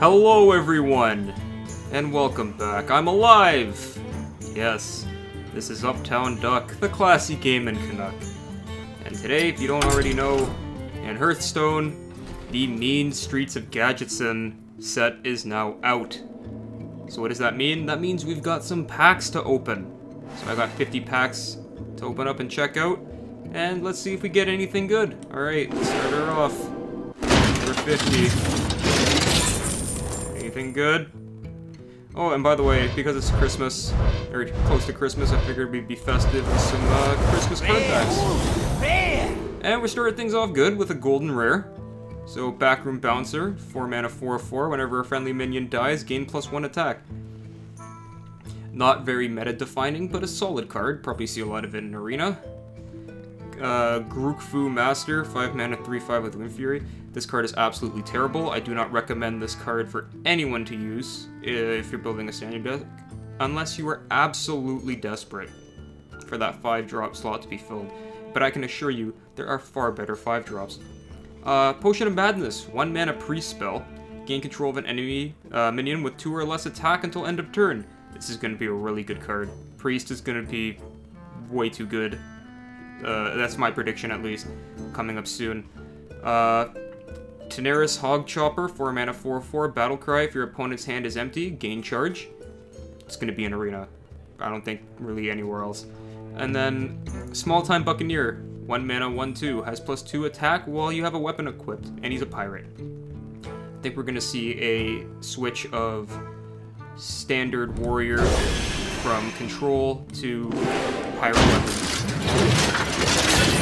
Hello everyone, and welcome back. I'm alive! Yes, this is Uptown Duck, the classy game in Canuck. And today, if you don't already know, in Hearthstone, the Mean Streets of Gadgetzan set is now out. So what does that mean? That means we've got some packs to open. So I got 50 packs to open up and check out, and let's see if we get anything good. Alright, let's start her off. Number 50. Anything good? Oh, and by the way, because it's Christmas, or close to Christmas, I figured we'd be festive with some Christmas card packs. And we started things off good with a golden rare. So, Backroom Bouncer, 4 mana 4/4. Whenever a friendly minion dies, gain +1 attack. Not very meta-defining, but a solid card. Probably see a lot of it in Arena. Grookfu Master, 5 mana 3/5 with Wind Fury. This card is absolutely terrible. I do not recommend this card for anyone to use if you're building a standard deck, unless you are absolutely desperate for that 5-drop slot to be filled. But I can assure you, there are far better 5-drops. Potion of Madness, 1 mana Priest spell. Gain control of an enemy minion with 2 or less attack until end of turn. This is going to be a really good card. Priest is going to be way too good. That's my prediction, at least. Coming up soon. Tenaris Hog Chopper, 4 mana 4/4. Battle Cry, if your opponent's hand is empty, gain charge. It's going to be in Arena. I don't think really anywhere else. And then Small Time Buccaneer, 1 mana 1/2. Has +2 attack while you have a weapon equipped. And he's a pirate. I think we're going to see a switch of standard warrior from control to pirate weapons.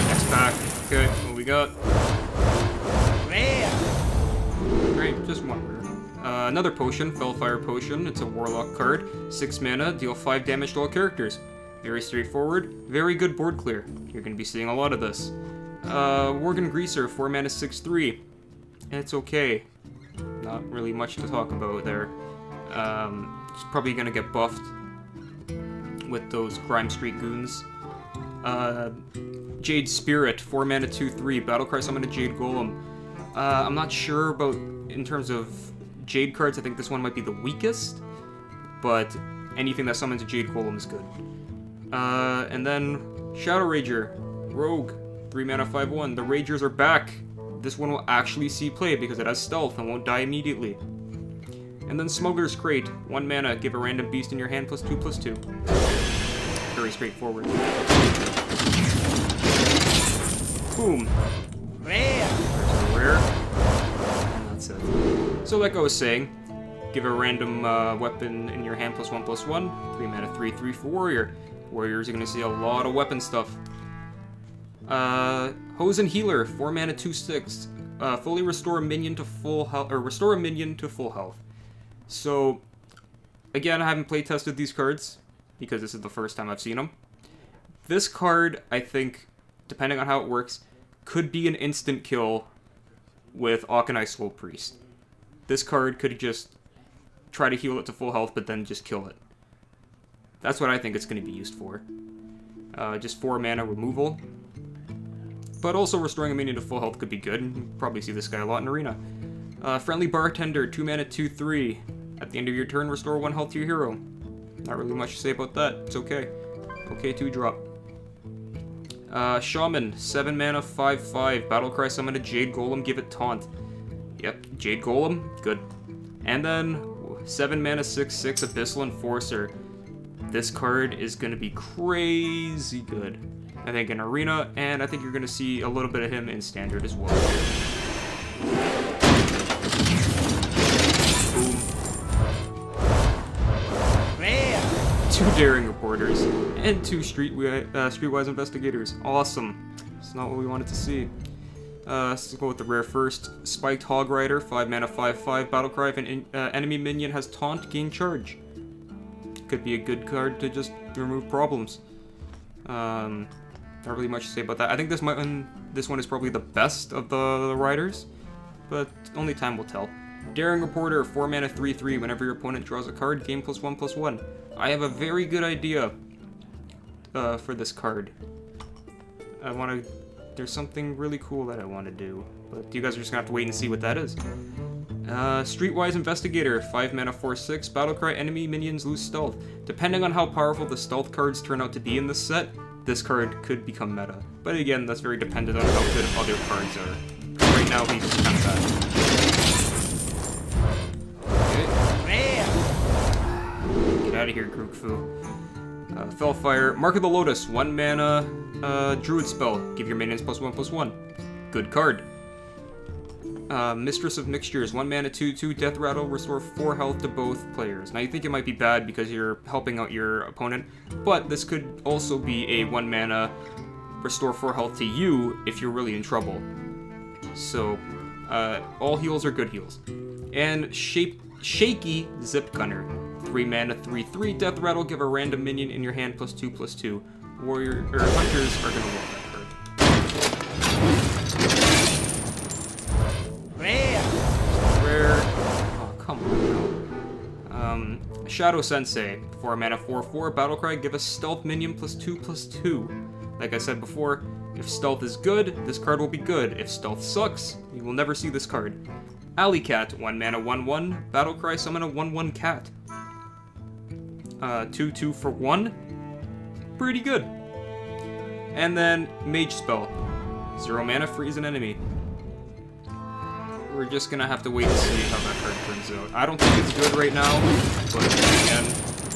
Next pack. Okay, what we got? Great, just one rare. Another potion, Fellfire Potion. It's a warlock card. 6 mana, deal 5 damage to all characters. Very straightforward. Very good board clear. You're going to be seeing a lot of this. Worgen Greaser, 4 mana 6/3. It's okay. Not really much to talk about there. It's probably going to get buffed with those Grime Street goons. Jade Spirit, 4 mana 2/3. Battlecry summon a Jade Golem. I'm not sure about, in terms of Jade cards, I think this one might be the weakest, but anything that summons a Jade Golem is good. And then Shadow Rager, Rogue, 3 mana 5/1. The Ragers are back. This one will actually see play because it has stealth and won't die immediately. And then Smuggler's Crate, 1 mana, give a random beast in your hand +2/2. Very straightforward. Boom. There's a rare. And that's it. So like I was saying, give a random weapon in your hand +1/1. 3 mana 3/3 for Warrior. Warriors are going to see a lot of weapon stuff. Hosen Healer, 4 mana 2/6. Fully restore a minion to full health, or restore a minion to full health. So, again, I haven't playtested these cards, because this is the first time I've seen them. This card, I think, depending on how it works, could be an instant kill with Auchenai Soul Priest. This card could just try to heal it to full health, but then just kill it. That's what I think it's going to be used for. Just 4 mana removal. But also restoring a minion to full health could be good. You'll probably see this guy a lot in Arena. Friendly Bartender, 2 mana 2/3. At the end of your turn, restore 1 health to your hero. Not really much to say about that. It's okay. Okay, 2-drop. Shaman, 7 mana 5/5. Battlecry summon a Jade Golem, give it Taunt. Yep, Jade Golem, good. And then 7 mana 6/6 Abyssal Enforcer. This card is going to be crazy good, I think, in Arena, and I think you're going to see a little bit of him in Standard as well. Boom. 2 Daring Reporters, and 2 Streetwise Investigators. Awesome. It's not what we wanted to see. Let's go with the rare first. Spiked Hog Rider, 5 mana 5/5. Battlecry, if an enemy minion has Taunt, gain charge. Could be a good card to just remove problems. Not really much to say about that. I think this one is probably the best of the riders, but only time will tell. Daring Reporter, 4 mana 3/3. Whenever your opponent draws a card, gain +1/1. I have a very good idea for this card. There's something really cool that I want to do, but you guys are just gonna have to wait and see what that is. Streetwise Investigator, 5 mana 4/6, Battlecry, enemy minions lose stealth. Depending on how powerful the stealth cards turn out to be in this set, this card could become meta. But again, that's very dependent on how good other cards are. Right now, he's just kind of bad. Okay. Get out of here, Grookfu. Fellfire, Mark of the Lotus, 1 mana druid spell. Give your minions +1/+1. Good card. Mistress of Mixtures, 1 mana 2/2, Death Rattle, restore 4 health to both players. Now you think it might be bad because you're helping out your opponent, but this could also be a 1 mana restore 4 health to you if you're really in trouble. So, all heals are good heals. And Shaky Zip Gunner, 3 mana 3/3, Death Rattle, give a random minion in your hand +2/+2. Hunters are gonna love that card. Rare. Oh, come on. Shadow Sensei, 4 mana 4/4, Battlecry, give a stealth minion +2/+2. Like I said before, if stealth is good, this card will be good. If stealth sucks, you will never see this card. Alley Cat, 1 mana 1/1, Battlecry, summon a 1/1 cat. 2/2 for 1. Pretty good. And then Mage Spell, 0 mana, freeze an enemy. We're just gonna have to wait and see how that card turns out. I don't think it's good right now, but again,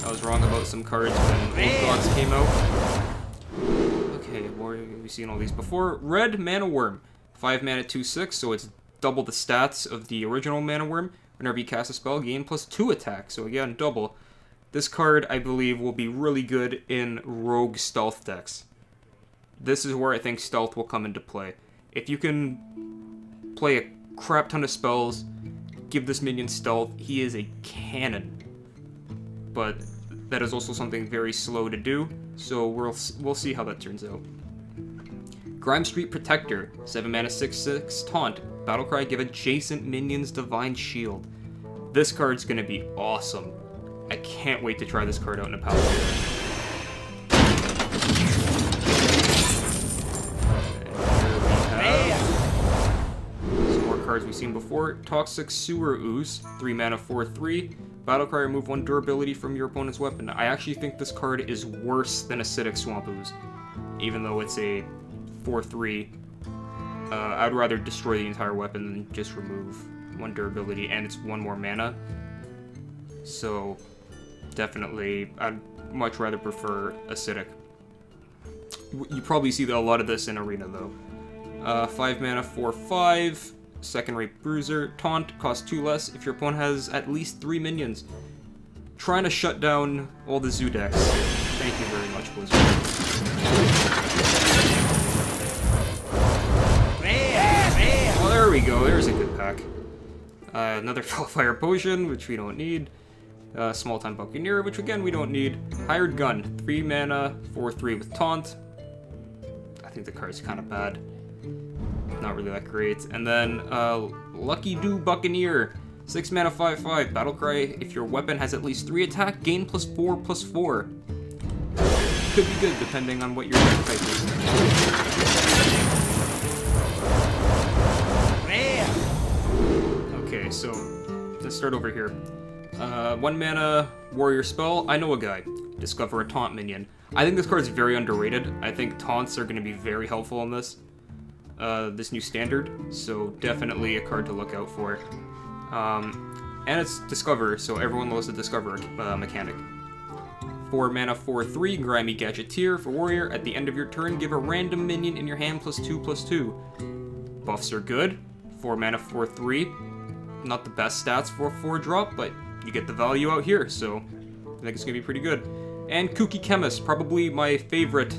I was wrong about some cards when Old Gods came out. Okay, we've seen all these before. Red Mana Worm, 5 mana 2/6, so it's double the stats of the original Mana Worm. Whenever you cast a spell, gain +2 attack, so again, double. This card, I believe, will be really good in rogue stealth decks. This is where I think stealth will come into play. If you can play a crap ton of spells, give this minion stealth, he is a cannon. But that is also something very slow to do, so we'll see how that turns out. Grime Street Protector, 7 mana 6/6, taunt, Battlecry, give adjacent minions Divine Shield. This card's gonna be awesome. I can't wait to try this card out in a Paladin. Cards we've seen before. Toxic Sewer Ooze, 3 mana 4/3. Battlecry, remove 1 durability from your opponent's weapon. I actually think this card is worse than Acidic Swamp Ooze. Even though it's a 4/3, I'd rather destroy the entire weapon than just remove 1 durability, and it's 1 more mana. So, definitely, I'd much rather prefer Acidic. You probably see a lot of this in Arena, though. 5 mana 4/5. Second Rate Bruiser, taunt, costs 2 less if your opponent has at least 3 minions. Trying to shut down all the zoo decks. Thank you very much, Blizzard. Well, there we go, there's a good pack. Another Fellfire Potion, which we don't need. Small Time Buccaneer, which again we don't need. Hired Gun, 3 mana, 4/3 with taunt. I think the card's kind of bad. Not really that great. And then Lucky Do Buccaneer, 6 mana 5/5, Battlecry, if your weapon has at least 3 attack, gain +4/+4. Could be good depending on what your deck type is. Okay, so let's start over here. 1 mana warrior spell, I know a guy. Discover a taunt minion. I think this card is very underrated. I think taunts are going to be very helpful in this. This new standard, so definitely a card to look out for. And it's Discover, so everyone loves the Discover mechanic. 4 mana 4/3, Grimy Gadgeteer for Warrior. At the end of your turn, give a random minion in your hand +2/+2. Buffs are good. 4 mana 4/3. Not the best stats for a 4-drop, but you get the value out here, so I think it's gonna be pretty good. And Kooky Chemist, probably my favorite,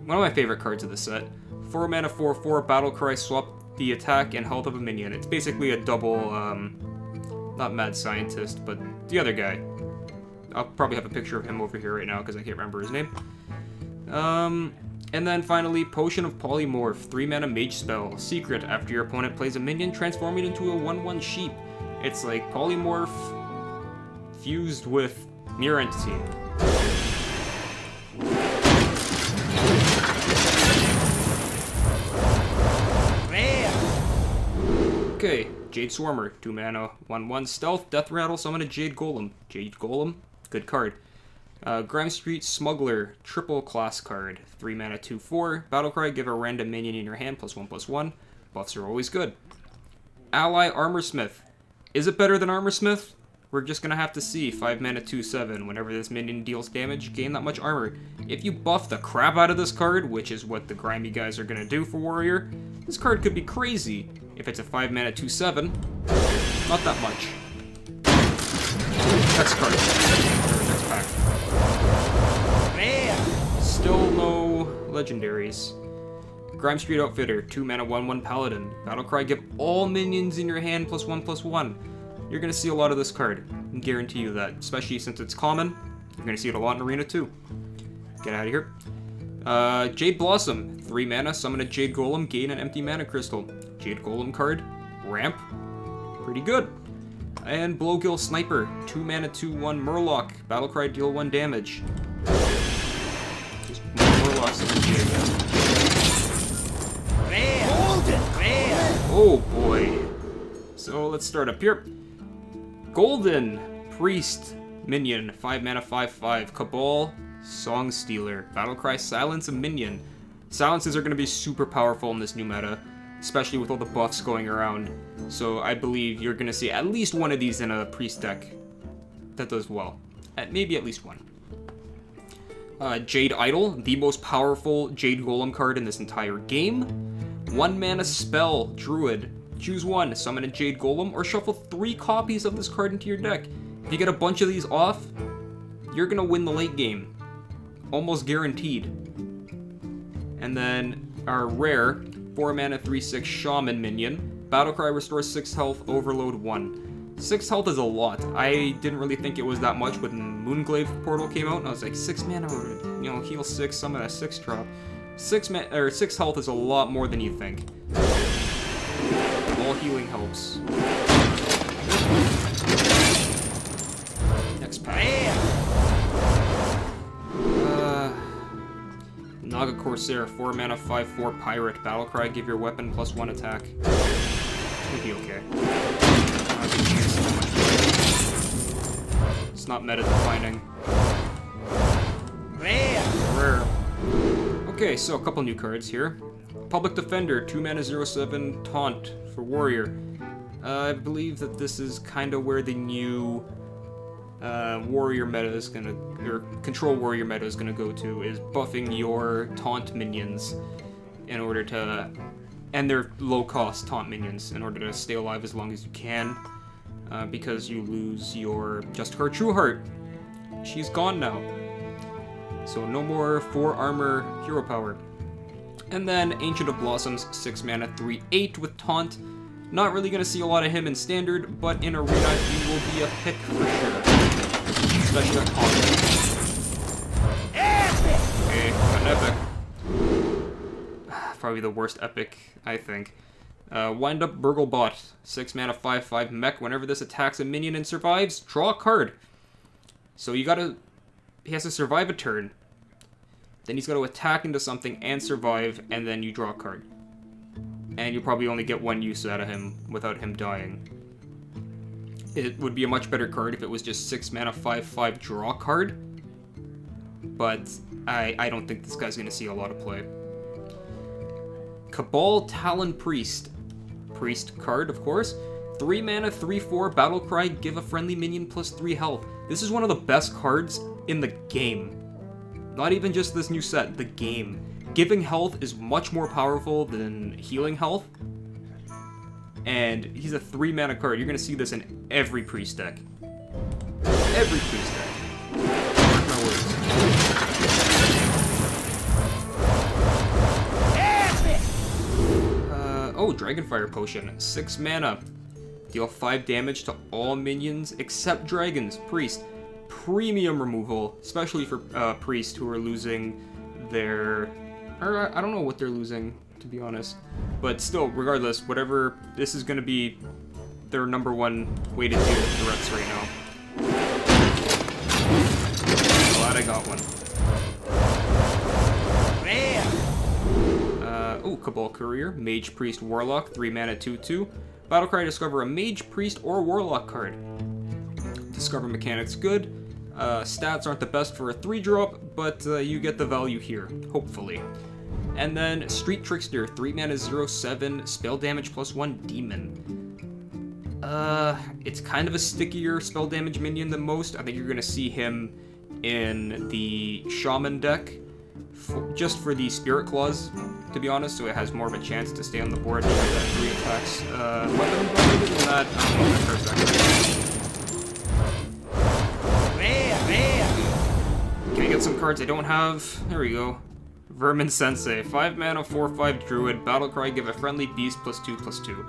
one of my favorite cards of the set. 4 mana 4/4, Battlecry, swap the attack and health of a minion. It's basically a double, not Mad Scientist, but the other guy. I'll probably have a picture of him over here right now because I can't remember his name. And then finally, Potion of Polymorph, 3 mana mage spell. Secret, after your opponent plays a minion, transform it into a 1/1 sheep. It's like Polymorph fused with Mirror Entity. Okay, Jade Swarmer, 2 mana, 1/1 stealth, death rattle, summon a Jade Golem. Jade Golem, good card. Grime Street Smuggler, triple class card, 3 mana, 2/4, battlecry, give a random minion in your hand, +1/+1. Buffs are always good. Ally Armorsmith. Is it better than Armorsmith? We're just gonna have to see. 5 mana, 2/7. Whenever this minion deals damage, gain that much armor. If you buff the crap out of this card, which is what the grimy guys are gonna do for Warrior, this card could be crazy. If it's a 5 mana, 2/7, not that much. Next card. Next pack. Still no legendaries. Grime Street Outfitter, 2 mana, 1/1 Paladin. Battlecry, give all minions in your hand +1/+1. You're gonna see a lot of this card. I can guarantee you that, especially since it's common. You're gonna see it a lot in Arena too. Get out of here. Jade Blossom, 3 mana, summon a Jade Golem, gain an empty mana crystal. Jade Golem card, ramp, pretty good. And Blowgill Sniper, 2 mana, 2/1 Murloc, battlecry, deal 1 damage. Just more Murlocs in the game. Oh boy. So let's start up here. Golden Priest Minion, 5 mana, 5/5. Cabal Song Stealer. Battlecry, silence a minion. Silences are going to be super powerful in this new meta, especially with all the buffs going around. So I believe you're going to see at least one of these in a Priest deck that does well. Maybe at least one. Jade Idol, the most powerful Jade Golem card in this entire game. 1 mana spell, Druid. Choose one, summon a Jade Golem, or shuffle 3 copies of this card into your deck. If you get a bunch of these off, you're gonna win the late game. Almost guaranteed. And then our rare, 4 mana, 3/6 Shaman minion. Battlecry, restores 6 health, overload 1. 6 health is a lot. I didn't really think it was that much when Moonglaive Portal came out, and I was like, 6 mana, heal 6, summon a 6 drop. 6 health is a lot more than you think. All healing helps. Next pack. Naga Corsair, 4 mana, 5/4 Pirate. Battlecry, give your weapon +1 attack. It'll be okay. It's not meta defining. Rare. Okay, so a couple new cards here. Public Defender, 2 mana, 0/7 Taunt for Warrior. I believe that this is kind of where the new Warrior meta is gonna, or Control Warrior meta is gonna go to, is buffing your Taunt minions in order to, and their low-cost Taunt minions in order to stay alive as long as you can, because you lose your Just Her True Heart. She's gone now. So no more 4 armor hero power. And then Ancient of Blossoms, 6 mana, 3/8 with Taunt. Not really going to see a lot of him in Standard, but in Arena he will be a pick for sure. Especially at Taunt. Okay, an epic. Probably the worst epic, I think. Wind Up Burglebot, 6 mana, 5/5 mech. Whenever this attacks a minion and survives, draw a card. So he has to survive a turn. Then he's got to attack into something and survive, and then you draw a card. And you probably only get 1 use out of him without him dying. It would be a much better card if it was just 6 mana, 5/5 draw card. But I don't think this guy's going to see a lot of play. Cabal Talon Priest. Priest card, of course. 3 mana, 3/4 Battlecry, give a friendly minion +3 health. This is one of the best cards in the game. Not even just this new set, the game. Giving health is much more powerful than healing health. And he's a 3 mana card. You're going to see this in every Priest deck. Every Priest deck. Mark my words. Dragonfire Potion. 6 mana. Deal 5 damage to all minions except dragons. Priest. Premium removal, especially for Priest who are losing their... Or I don't know what they're losing, to be honest. But still, regardless, whatever, this is going to be their #1 way to deal with threats right now. Glad I got one. Cabal Courier, Mage Priest Warlock, 3 mana 2/2. Battlecry, discover a Mage, Priest, or Warlock card. Discover mechanics good. Stats aren't the best for a 3-drop, but you get the value here, hopefully. And then Street Trickster, 3 mana 0/7, spell damage +1 demon. It's kind of a stickier spell damage minion than most. I think you're gonna see him in the Shaman deck, just for the Spirit Claws, to be honest, so it has more of a chance to stay on the board and have that 3 attacks weapon, but other than that, I don't know if that card's that great. Can I get some cards I don't have? There we go. Vermin Sensei, 5 mana, 4/5 Druid, Battlecry, give a friendly beast +2/2.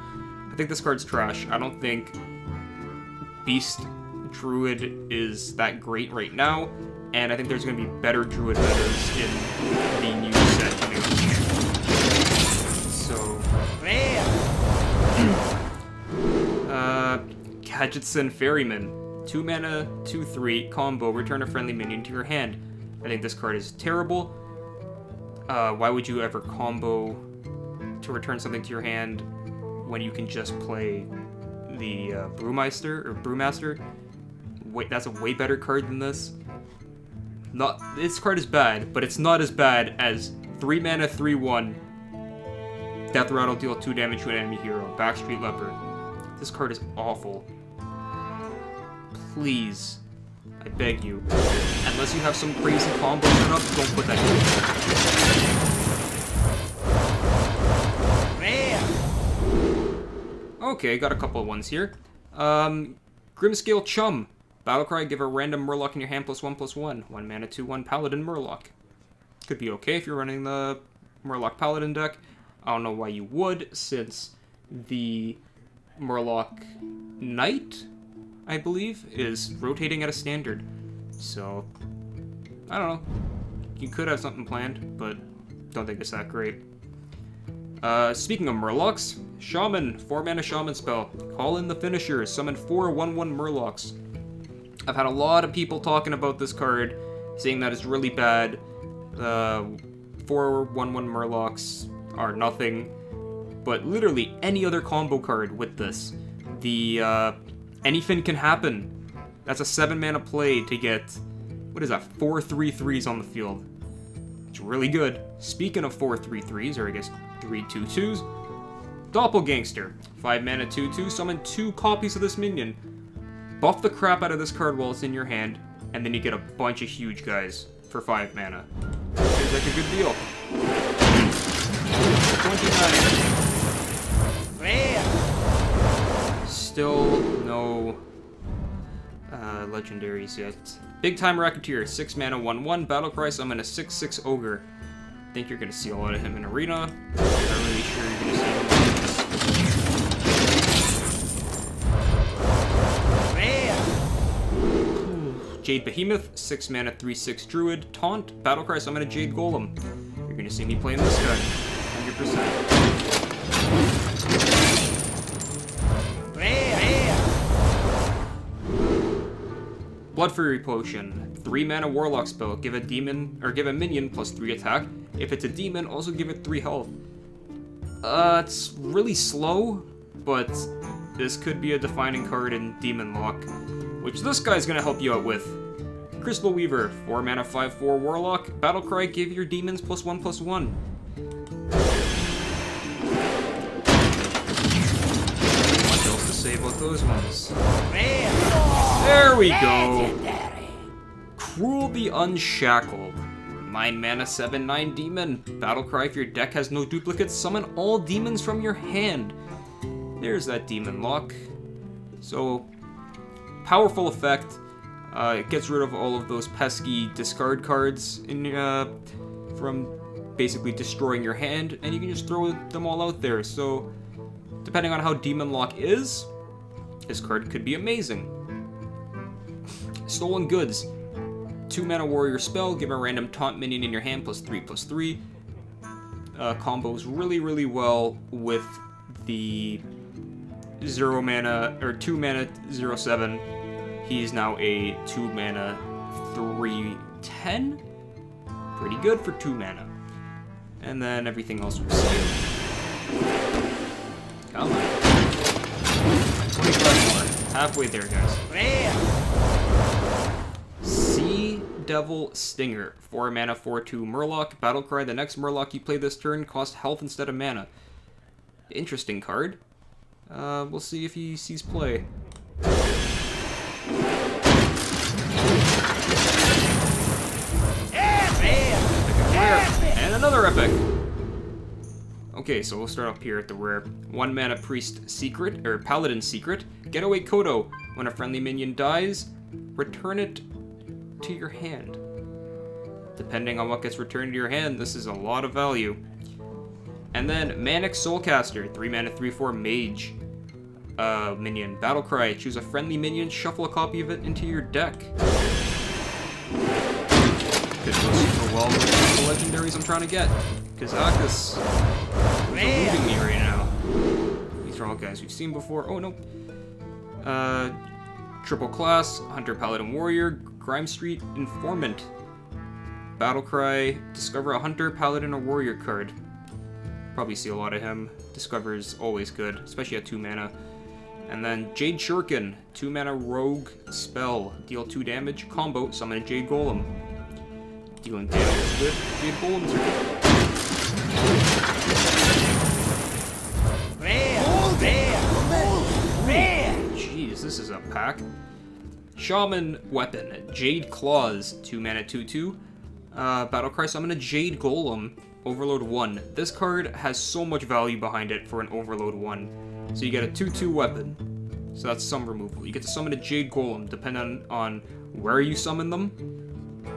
I think this card's trash. I don't think Beast Druid is that great right now, and I think there's going to be better Druid metas in the new set. So, Gadgetzan Ferryman, 2 mana, 2/3 combo. Return a friendly minion to your hand. I think this card is terrible. Why would you ever combo to return something to your hand when you can just play the Brewmaster? Wait, that's a way better card than this. This card is bad, but it's not as bad as 3 mana, 3/1. Death Rattle, deal 2 damage to an enemy hero. Backstreet Leopard. This card is awful. Please, I beg you. Unless you have some crazy combo set up, don't put that in. Okay, got a couple of ones here. Grimscale Chum. Battlecry, give a random Murloc in your hand +1/+1. 1 mana, 2/1 Paladin Murloc. Could be okay if you're running the Murloc Paladin deck. I don't know why you would, since the Murloc Knight, I believe, is rotating at a standard. So, I don't know. You could have something planned, but don't think it's that great. Speaking of Murlocs, Shaman, 4 mana Shaman spell. Call in the finisher, summon 4 1/1 Murlocs. I've had a lot of people talking about this card, saying that it's really bad. 4 1/1 Murlocs are nothing, but literally any other combo card with this. Anything can happen. That's a 7 mana play to get, what is that, 4 3/3s on the field. It's really good. Speaking of 4 3/3s, or I guess 3 2/2s, Doppelgangster, 5 mana 2/2, summon 2 copies of this minion. Buff the crap out of this card while it's in your hand, and then you get a bunch of huge guys for 5 mana. Seems like a good deal. 29. Still no legendaries yet. Big Time Racketeer, 6 mana 1/1, Battlecry, summon a 6/6 Ogre. I think you're going to see a lot of him in Arena. I'm not really sure you're going to see him in Jade Behemoth, 6 mana 3/6 Druid, Taunt, Battlecry, summon a Jade Golem. You're going to see me playing this guy, 100%. Blood Fury Potion, 3 mana Warlock spell. Give a minion +3 attack. If it's a demon, also give it 3 health. It's really slow, but this could be a defining card in Demon Lock, which this guy's gonna help you out with. Crystal Weaver, 4 mana 5/4 Warlock. Battlecry, give your demons +1/+1. Not much else to say about those ones. There we go. Cruel the Unshackled. 9 mana 7/9 demon. Battlecry, if your deck has no duplicates, summon all demons from your hand. There's that Demon Lock. So, powerful effect. It gets rid of all of those pesky discard cards from basically destroying your hand, and you can just throw them all out there. So, depending on how Demon Lock is, this card could be amazing. Stolen Goods. 2 mana warrior spell, give a random taunt minion in your hand +3/+3. Combos really well with the 0 mana or 2 mana 0/7. He's now a 2 mana 3/10. Pretty good for 2 mana. And then everything else we've seen. Come on. halfway there, guys. Sea Devil Stinger. 4 mana, 4/2 Murloc. Battlecry. The next Murloc you play this turn costs health instead of mana. Interesting card. We'll see if he sees play. And another epic. Okay, so we'll start off here at the rare. 1 mana Priest Secret, or Paladin Secret. Getaway Kodo. When a friendly minion dies, return it to your hand. Depending on what gets returned to your hand, this is a lot of value. And then Manic Soulcaster. 3 mana, 3/4 Mage. Minion. Battlecry. Choose a friendly minion, shuffle a copy of it into your deck. Could go super well with the legendaries I'm trying to get. Kazakus is eluding me right now. These are all guys we've seen before. Oh no. Triple class, Hunter, Paladin, Warrior, Grime Street, Informant. Battlecry, discover a Hunter, Paladin, or Warrior card. Probably see a lot of him. Discover's always good, especially at 2 mana. And then Jade Shuriken, 2 mana Rogue spell. Deal 2 damage, combo, summon a Jade Golem. Dealing damage is good. Jade Golems are good. Jeez, this is a pack. Shaman Weapon, Jade Claws, 2 mana, 2/2. Battlecry, summon a Jade Golem. Overload 1. This card has so much value behind it for an Overload 1. So you get a 2/2 weapon. So that's some removal. You get to summon a Jade Golem, depending on where you summon them,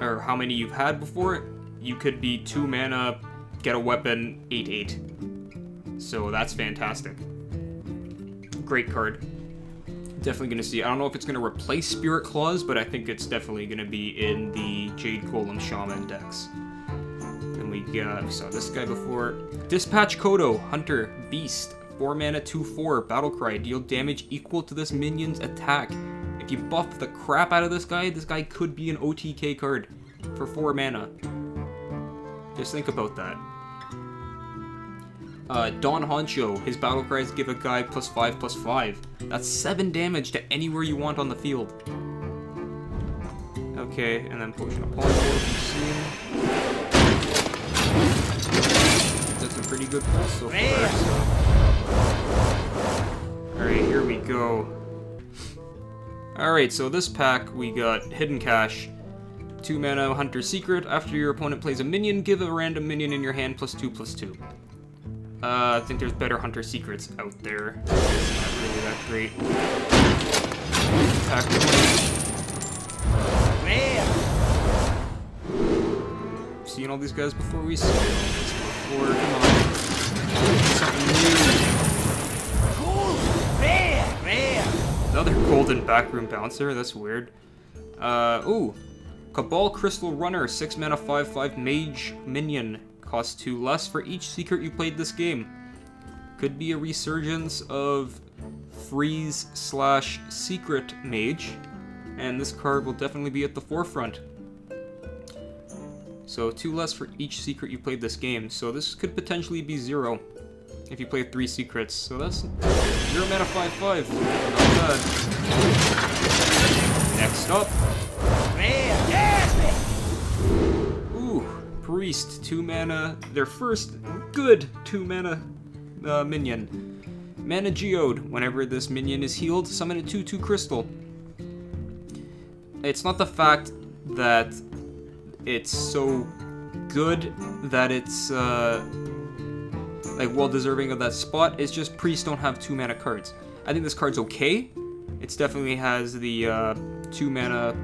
or how many you've had before. You could be 2 mana, get a weapon, 8/8. So that's fantastic. Great card. Definitely going to see. I don't know if it's going to replace Spirit Claws, but I think it's definitely going to be in the Jade Golem Shaman decks. We saw this guy before. Dispatch Kodo, Hunter, Beast, 4 mana, 2/4, Battlecry, deal damage equal to this minion's attack. If you buff the crap out of this guy could be an OTK card for 4 mana. Just think about that. Don Honcho, his Battlecries give a guy +5/+5. That's 7 damage to anywhere you want on the field. Okay, and then Potion of Polymorph, you've seen. That's a pretty good pull so far. Alright, here we go. Alright, so this pack we got Hidden Cache, 2 mana Hunter Secret. After your opponent plays a minion, give a random minion in your hand +2/+2. I think there's better Hunter Secrets out there. It's not really that great. Pack 20. Seen all these guys before? We seen all this before. Come on. Something new. Another golden backroom bouncer. That's weird. Ooh. Cabal Crystal Runner. 6 mana, 5/5 Mage Minion. Costs 2 less for each secret you played this game. Could be a resurgence of Freeze/Secret Mage. And this card will definitely be at the forefront. So 2 less for each secret you played this game. So this could potentially be 0 if you play 3 secrets. So that's 0 mana 5/5. Not bad. Next up. Ooh, Priest, 2 mana. Their first good 2 mana minion. Mana Geode. Whenever this minion is healed, summon a 2/2 crystal. It's not the fact that it's so good that it's like well deserving of that spot. It's just priests don't have 2 mana cards. I think this card's okay. It definitely has the 2 mana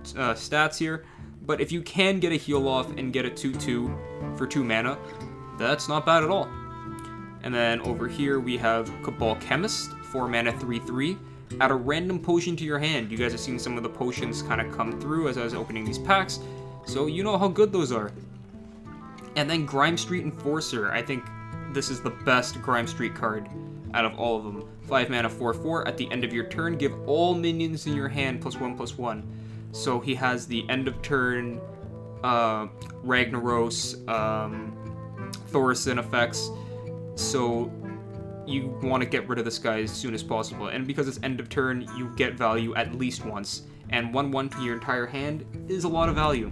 stats here, but if you can get a heal off and get a 2/2 for 2 mana, that's not bad at all. And then over here we have Cabal Chemist, 4 mana 3/3. Add a random potion to your hand. You guys have seen some of the potions kind of come through as I was opening these packs, so you know how good those are. And then Grime Street Enforcer. I think this is the best Grime Street card out of all of them. 5 mana 4/4. At the end of your turn, give all minions in your hand +1/+1. So he has the end of turn Ragnaros, Thorson effects. So you want to get rid of this guy as soon as possible. And because it's end of turn, you get value at least once. And 1/1 to your entire hand is a lot of value.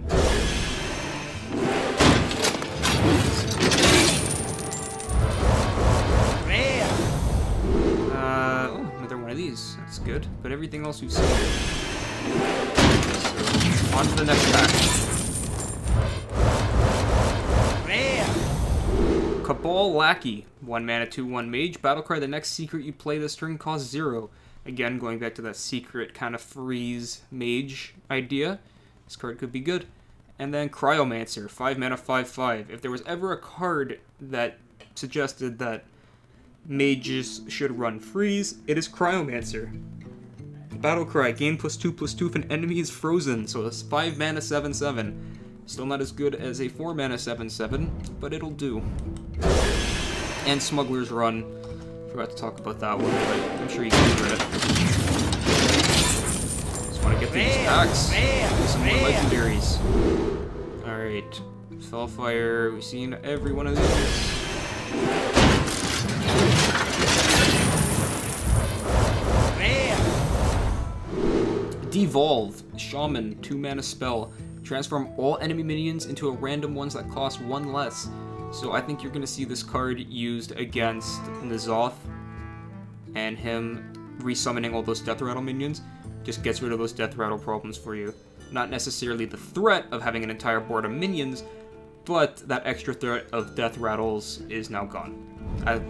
Another one of these. That's good. But everything else we've seen. So, on to the next pack. Cabal Lackey. 1 mana, 2/1 mage. Battle card. The next secret you play this turn costs 0. Again, going back to that secret kind of freeze mage idea. This card could be good. And then Cryomancer. 5 mana, 5/5. If there was ever a card that suggested that mages should run freeze, it is Cryomancer. Battle cry. Gain +2/+2 if an enemy is frozen. So it's 5 mana, 7/7. Still not as good as a 4 mana 7/7, but it'll do. And Smuggler's Run. Forgot to talk about that one, but I'm sure you can get it. Just want to get through these packs. Do some more legendaries. Alright. Spellfire. We've seen every one of these. Devolve. Shaman. 2 mana spell. Transform all enemy minions into a random ones that cost 1 less. So I think you're going to see this card used against N'Zoth, and him resummoning all those Death Rattle minions just gets rid of those Death Rattle problems for you. Not necessarily the threat of having an entire board of minions, but that extra threat of Death Rattles is now gone.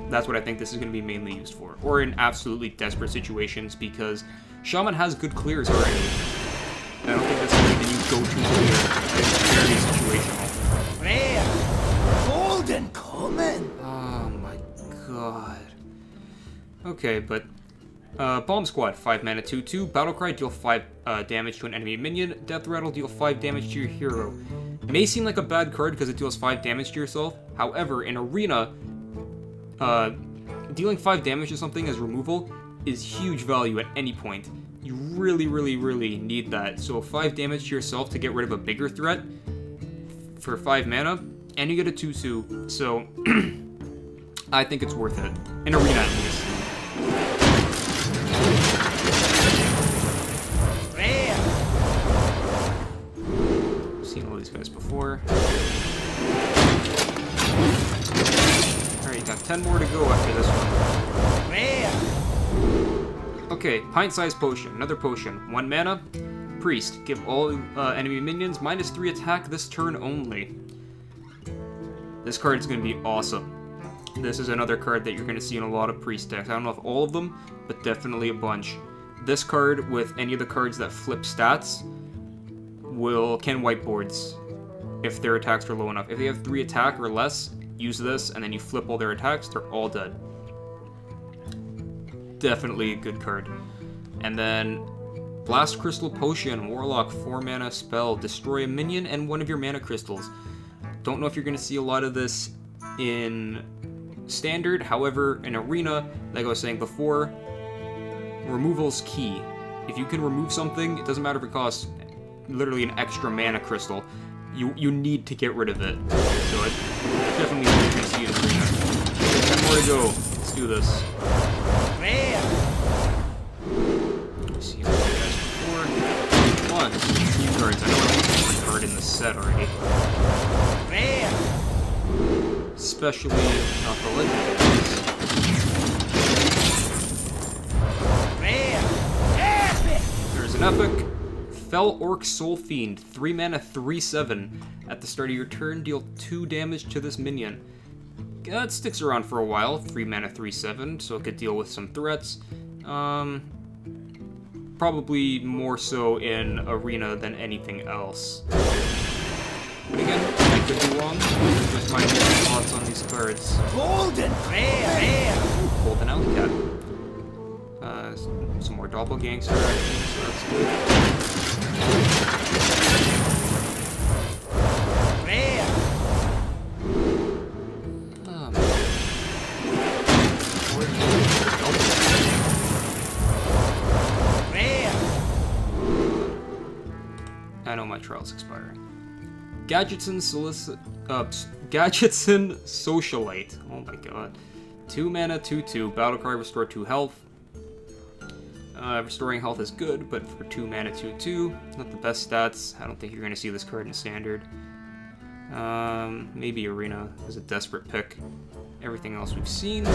That's what I think this is going to be mainly used for. Or in absolutely desperate situations, because Shaman has good clears already. I don't think that's going to be the new go-to clear. It's very situational. Golden Common! Oh my god. Okay, but Bomb Squad, 5 mana, 2/2. Battlecry, deal 5 damage to an enemy minion. Death Rattle, deal 5 damage to your hero. It may seem like a bad card because it deals 5 damage to yourself. However, in Arena, dealing 5 damage to something as removal is huge value at any point. You really, really, really need that. So 5 damage to yourself to get rid of a bigger threat for 5 mana, and you get a 2/2. So I think it's worth it. In Arena, at least. I've seen all these guys before. Alright, you got 10 more to go after this one. Okay, Pint-Sized Potion. Another potion. 1 mana. Priest. Give all enemy minions -3 attack this turn only. This card is going to be awesome. This is another card that you're going to see in a lot of Priest decks. I don't know if all of them, but definitely a bunch. This card, with any of the cards that flip stats, can wipe boards if their attacks are low enough. If they have 3 attack or less, use this, and then you flip all their attacks, they're all dead. Definitely a good card. And then Blast Crystal Potion, Warlock, 4 mana spell, destroy a minion and one of your mana crystals. Don't know if you're going to see a lot of this in Standard, however, in Arena, like I was saying before, removal's key. If you can remove something, it doesn't matter if it costs literally an extra mana crystal, you need to get rid of it. So it definitely what you're going to see in Arena. 10 more to go. Let's do this. See what you guys before. Come on, few cards. I know I want every card in the set already. Especially not the legendaries. There's an epic. Fell Orc Soul Fiend, 3 mana, 3/7. At the start of your turn, deal 2 damage to this minion. It sticks around for a while, 3 mana, 3/7, so it could deal with some threats. Probably more so in Arena than anything else. But again, I could be wrong. Just my thoughts on these cards. Golden Golden Alley Cat. Some more Doppelgangster action, so that's good. I know my trial's expiring. Gadgetzan Socialite. Oh my god. 2 mana, 2/2. Battlecry, restore 2 health. Restoring health is good, but for 2 mana, 2/2, not the best stats. I don't think you're going to see this card in Standard. Maybe Arena is a desperate pick. Everything else we've seen.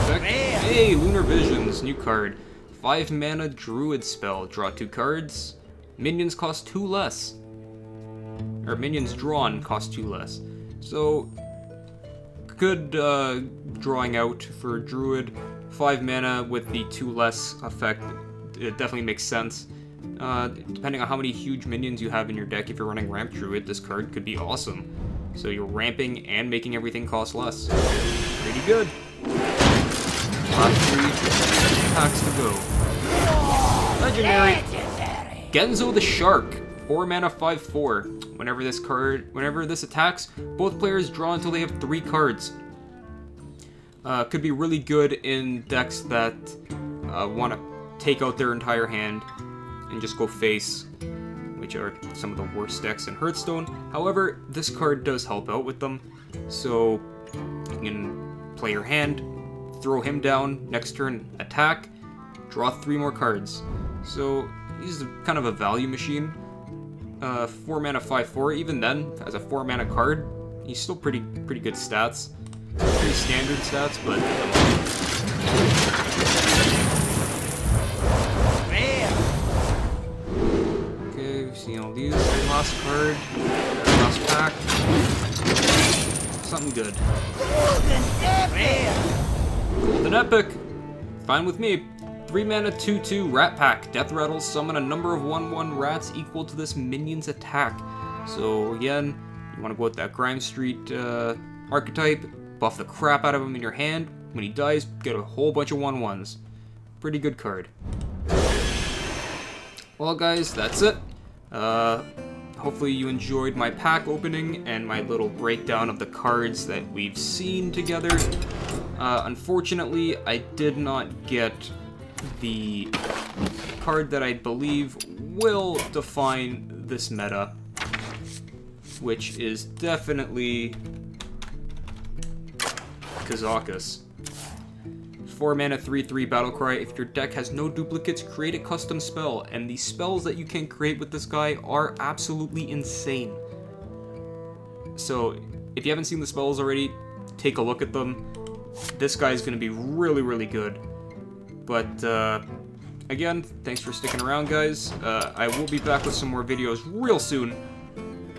Epic. Hey, Lunar Visions, new card. 5 mana Druid spell. Draw 2 cards. Minions cost 2 less. Or minions drawn cost 2 less. So, good drawing out for Druid. 5 mana with the 2 less effect. It definitely makes sense. Depending on how many huge minions you have in your deck, if you're running Ramp Druid, this card could be awesome. So you're ramping and making everything cost less. Pretty good. Last 3 attacks to go. Legendary. Genzo the Shark. 4 mana, 5/4. Whenever this attacks, both players draw until they have 3 cards. Could be really good in decks that want to take out their entire hand and just go face, which are some of the worst decks in Hearthstone. However, this card does help out with them, so you can play your hand, throw him down, next turn attack, draw 3 more cards. So he's kind of a value machine. 4 mana, 5/4. Even then, as a 4 mana card, he's still pretty good stats. Pretty standard stats, but okay, we've seen all these. Last card, last pack. Something good. Golden Epic. Fine with me. 3 mana, 2/2 Rat Pack. Death Rattle, summon a number of 1/1 rats equal to this minion's attack. So again, you want to go with that Grime Street archetype, buff the crap out of him in your hand. When he dies, get a whole bunch of 1/1s. Pretty good card. Well guys, that's it. Hopefully you enjoyed my pack opening and my little breakdown of the cards that we've seen together. Unfortunately, I did not get the card that I believe will define this meta, which is definitely Kazakus. 4 mana, 3/3 Battlecry. If your deck has no duplicates, create a custom spell, and the spells that you can create with this guy are absolutely insane. So if you haven't seen the spells already, take a look at them. This guy is going to be really, really good. But again, thanks for sticking around, guys. I will be back with some more videos real soon.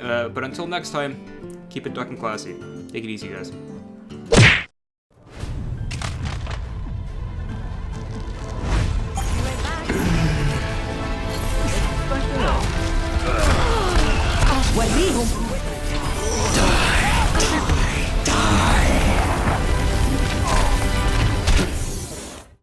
But until next time, keep it duck and classy. Take it easy, guys. Well,